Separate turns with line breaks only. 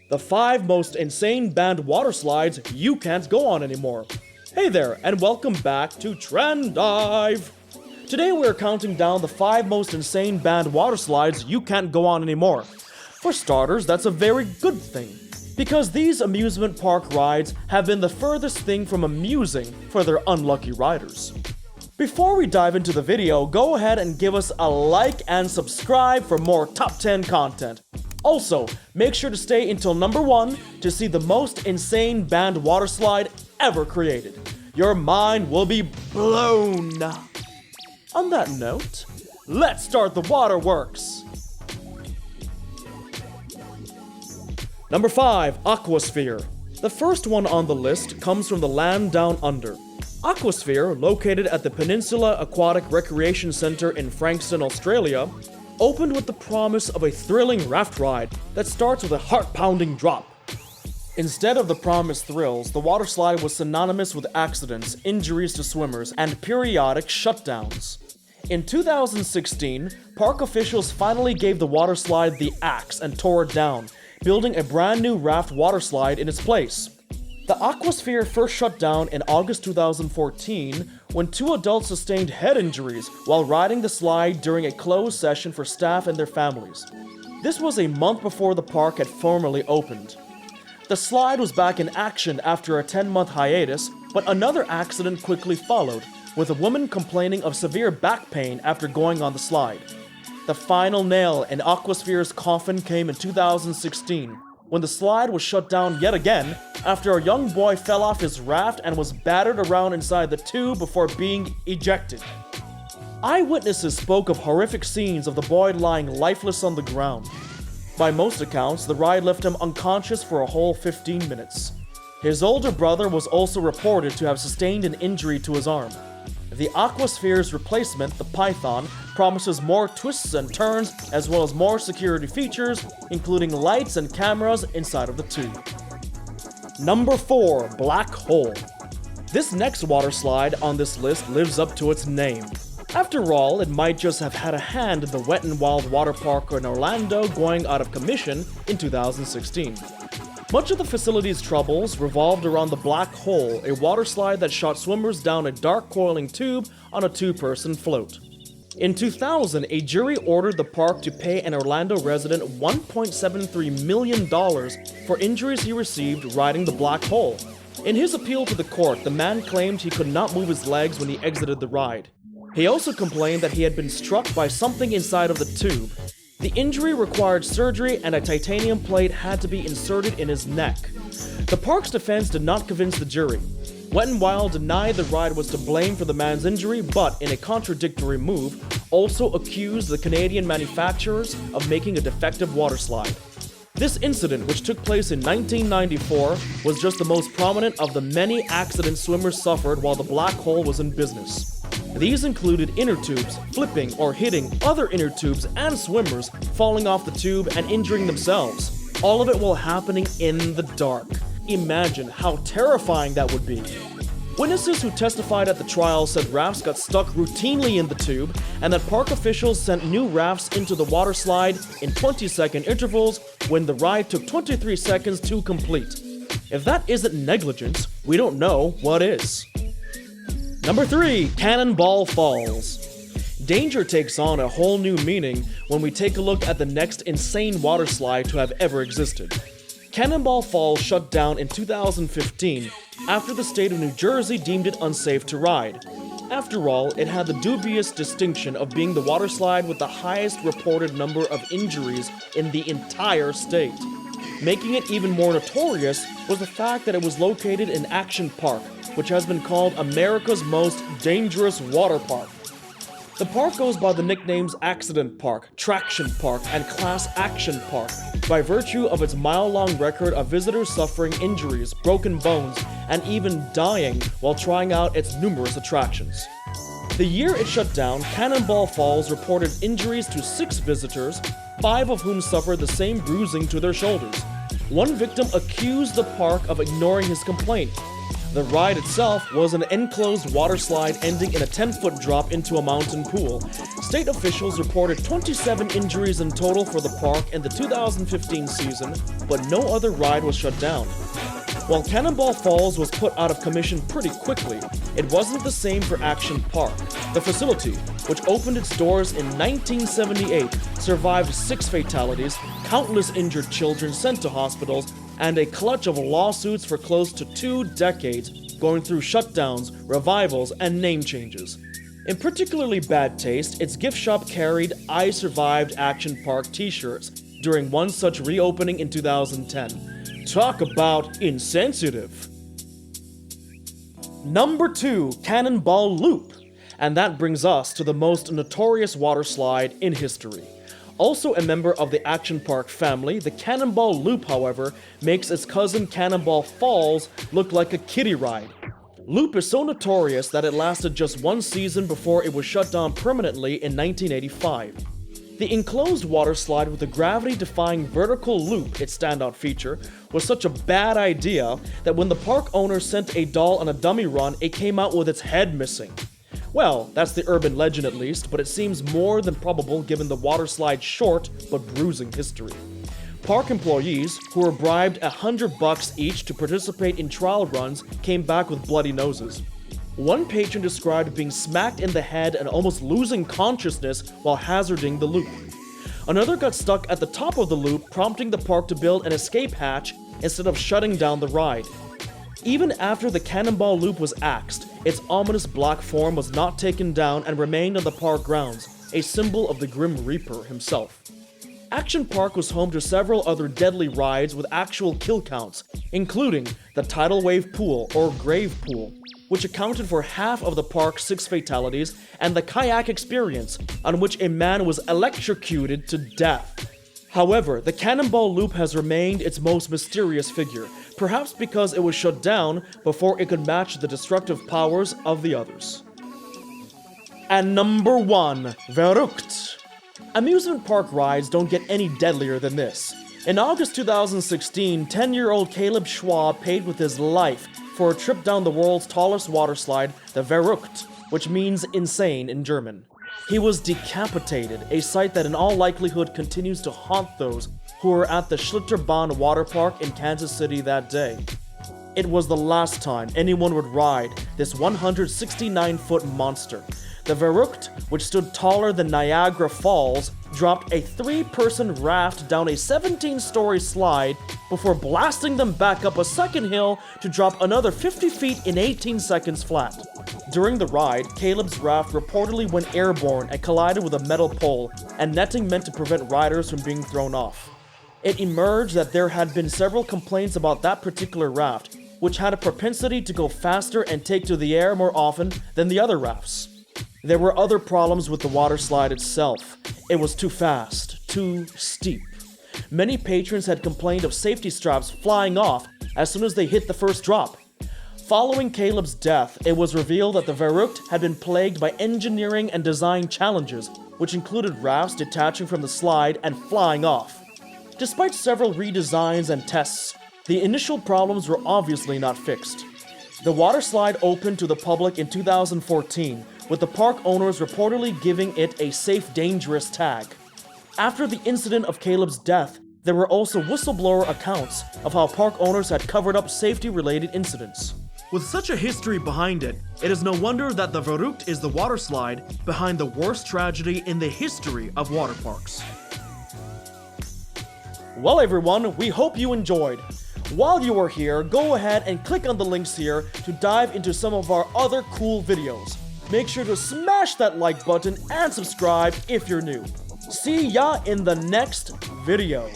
the 5 most insane banned water slides you can't go on anymore. Hey there, and welcome back to Trenddive! Today we're counting down the 5 most insane banned water slides you can't go on anymore. For starters, that's a very good thing, because these amusement park rides have been the furthest thing from amusing for their unlucky riders. Before we dive into the video, go ahead and give us a like and subscribe for more top 10 content. Also, make sure to stay until number 1 to see the most insane banned water slide ever created. Your mind will be blown. On that note, let's start the waterworks. Number 5, Aqua Sphere. The first one on the list comes from the land down under. Aqua Sphere, located at the Peninsula Aquatic Recreation Centre in Frankston, Australia, opened with the promise of a thrilling raft ride that starts with a heart-pounding drop. Instead of the promised thrills, the water slide was synonymous with accidents, injuries to swimmers, and periodic shutdowns. In 2016, park officials finally gave the water slide the axe and tore it down, building a brand new raft water slide in its place. The Aqua Sphere first shut down in August 2014 when 2 adults sustained head injuries while riding the slide during a closed session for staff and their families. This was a month before the park had formally opened. The slide was back in action after a 10-month hiatus, but another accident quickly followed, with a woman complaining of severe back pain after going on the slide. The final nail in Aqua Sphere's coffin came in 2016, when the slide was shut down yet again after a young boy fell off his raft and was battered around inside the tube before being ejected. Eyewitnesses spoke of horrific scenes of the boy lying lifeless on the ground. By most accounts, the ride left him unconscious for a whole 15 minutes. His older brother was also reported to have sustained an injury to his arm. The Aqua Sphere's replacement, the Python, promises more twists and turns as well as more security features, including lights and cameras inside of the tube. Number 4, Black Hole. This next water slide on this list lives up to its name. After all, it might just have had a hand in the Wet n Wild water park in Orlando going out of commission in 2016. Much of the facility's troubles revolved around the Black Hole, a water slide that shot swimmers down a dark coiling tube on a 2-person float. In 2000, a jury ordered the park to pay an Orlando resident $1.73 million for injuries he received riding the Black Hole. In his appeal to the court, the man claimed he could not move his legs when he exited the ride. He also complained that he had been struck by something inside of the tube. The injury required surgery and a titanium plate had to be inserted in his neck. The park's defense did not convince the jury. Wet n Wild denied the ride was to blame for the man's injury, but in a contradictory move, also accused the Canadian manufacturers of making a defective water slide. This incident, which took place in 1994, was just the most prominent of the many accidents swimmers suffered while the Black Hole was in business. These included inner tubes flipping or hitting other inner tubes and swimmers falling off the tube and injuring themselves. All of it while happening in the dark. Imagine how terrifying that would be. Witnesses who testified at the trial said rafts got stuck routinely in the tube and that park officials sent new rafts into the water slide in 20-second intervals when the ride took 23 seconds to complete. If that isn't negligence, we don't know what is. Number 3, Cannonball Falls. Danger takes on a whole new meaning when we take a look at the next insane water slide to have ever existed. Cannonball Falls shut down in 2015 after the state of New Jersey deemed it unsafe to ride. After all, it had the dubious distinction of being the water slide with the highest reported number of injuries in the entire state. Making it even more notorious was the fact that it was located in Action Park, which has been called America's most dangerous water park. The park goes by the nicknames Accident Park, Traction Park, and Class Action Park by virtue of its mile-long record of visitors suffering injuries, broken bones, and even dying while trying out its numerous attractions. The year it shut down, Cannonball Falls reported injuries to 6 visitors, 5 of whom suffered the same bruising to their shoulders. One victim accused the park of ignoring his complaint. The ride itself was an enclosed water slide ending in a 10-foot drop into a mountain pool. State officials reported 27 injuries in total for the park in the 2015 season, but no other ride was shut down. While Cannonball Falls was put out of commission pretty quickly, it wasn't the same for Action Park. The facility, which opened its doors in 1978, survived 6 fatalities, countless injured children sent to hospitals, and a clutch of lawsuits for close to 2 decades, going through shutdowns, revivals, and name changes. In particularly bad taste, its gift shop carried "I Survived Action Park" t-shirts during one such reopening in 2010. Talk about insensitive. Number 2, Cannonball Loop. And that brings us to the most notorious water slide in history. Also a member of the Action Park family, the Cannonball Loop, however, makes its cousin Cannonball Falls look like a kiddie ride. Loop is so notorious that it lasted just 1 season before it was shut down permanently in 1985. The enclosed water slide with the gravity-defying vertical loop, its standout feature, was such a bad idea that when the park owner sent a doll on a dummy run, it came out with its head missing. Well, that's the urban legend at least, but it seems more than probable given the water slide's short but bruising history. Park employees, who were bribed $100 each to participate in trial runs, came back with bloody noses. One patron described being smacked in the head and almost losing consciousness while hazarding the loop. Another got stuck at the top of the loop, prompting the park to build an escape hatch instead of shutting down the ride. Even after the Cannonball Loop was axed, its ominous black form was not taken down and remained on the park grounds, a symbol of the Grim Reaper himself. Action Park was home to several other deadly rides with actual kill counts, including the Tidal Wave Pool or Grave Pool, which accounted for half of the park's 6 fatalities, and the Kayak Experience, on which a man was electrocuted to death. However, the Cannonball Loop has remained its most mysterious figure, perhaps because it was shut down before it could match the destructive powers of the others. And number 1, Verruckt. Amusement park rides don't get any deadlier than this. In August 2016, 10-year-old Caleb Schwab paid with his life for a trip down the world's tallest water slide, the Verruckt, which means insane in German. He was decapitated, a sight that in all likelihood continues to haunt those who were at the Schlitterbahn water park in Kansas City that day. It was the last time anyone would ride this 169-foot monster. The Verruckt, which stood taller than Niagara Falls, dropped a 3-person raft down a 17-story slide before blasting them back up a second hill to drop another 50 feet in 18 seconds flat. During the ride, Caleb's raft reportedly went airborne and collided with a metal pole, and netting meant to prevent riders from being thrown off. It emerged that there had been several complaints about that particular raft, which had a propensity to go faster and take to the air more often than the other rafts. There were other problems with the water slide itself. It was too fast, too steep. Many patrons had complained of safety straps flying off as soon as they hit the first drop. Following Caleb's death, it was revealed that the Verruckt had been plagued by engineering and design challenges, which included rafts detaching from the slide and flying off. Despite several redesigns and tests, the initial problems were obviously not fixed. The water slide opened to the public in 2014, with the park owners reportedly giving it a safe dangerous tag. After the incident of Caleb's death, there were also whistleblower accounts of how park owners had covered up safety-related incidents. With such a history behind it, it is no wonder that the Verruckt is the water slide behind the worst tragedy in the history of water parks. Well everyone, we hope you enjoyed. While you are here, go ahead and click on the links here to dive into some of our other cool videos. Make sure to smash that like button and subscribe if you're new. See ya in the next video.